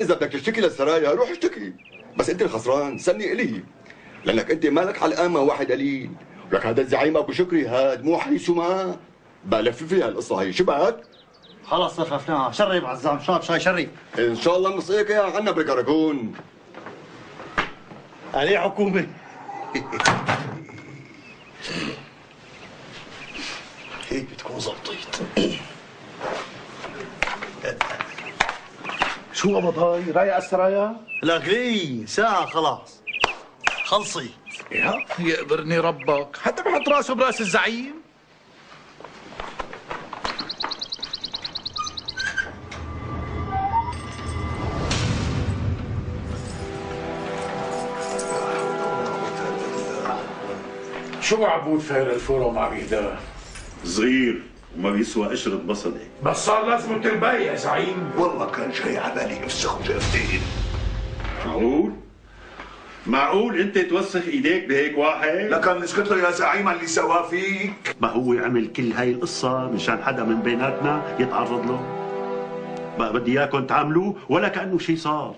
اذا بدك تشتكي للسرايا روح اشتكي، بس انت الخسران سني الي، لانك انت مالك حلقان مع واحد قليل، ولك هذا الزعيم ابو شكري هاد مو حي سما بلف فيها القصه هي. شبعت؟ خلص لففناها. شرب عزام، شرب شاي شرب. ان شاء الله نصيك يا عنا بالكراكون. عليه حكومه. هيك بتكون زبطيت. شو قبضاي؟ رايق على السرايا؟ لك ليه؟ ساعة خلاص. خلصي. يا يقبرني ربك، حتى بحط راسه براس الزعيم. شو عبود فاير الفورو مع بيهداه؟ صغير وما بيسوى قشرة بصل. بس صار لازم تنبي يا زعيم. والله كان جاي على بالي افسخ جفتين. معقول؟ معقول انت توسخ ايديك بهيك واحد؟ لكن نسكت له يا زعيم اللي سواه فيك. ما هو عمل كل هاي القصة مشان حدا من بيناتنا يتعرض له؟ بقى بدي اياكم تعاملوه ولا كأنه شيء صار،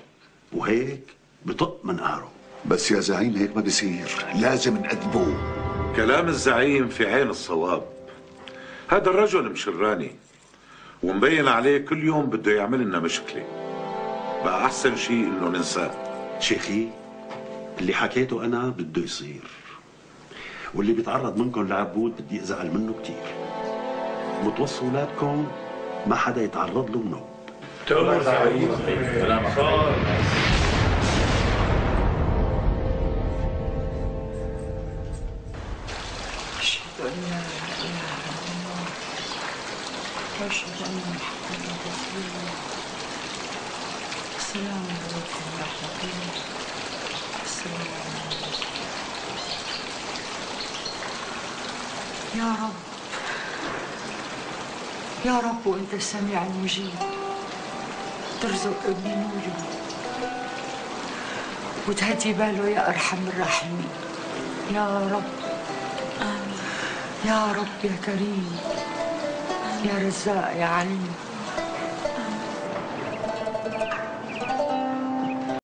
وهيك بطق من قهره. بس يا زعيم هيك ما بصير، لازم نأدبوه. كلام الزعيم في عين الصواب. هذا الرجل مشراني ومبين عليه كل يوم بده يعمل لنا مشكلة. بقى أحسن شيء إنه ننساه. شيخي اللي حكيته أنا بده يصير، واللي بيتعرض منكم لعبود بدي أزعل منه كثير. متوصوا أولادكم ما حدا يتعرض له منوب. تؤمر زعيم. كلامك صار. أشهد أن لا إله إلا الله وأشهد أن محمدا رسول الله. السلام عليكم ورحمة الله. السلام عليكم. يا رب يا رب وأنت السميع المجيب، ترزق ابني نوري وتهدي باله يا أرحم الراحمين يا رب. يا رب يا كريم يا رزاق يا عليم.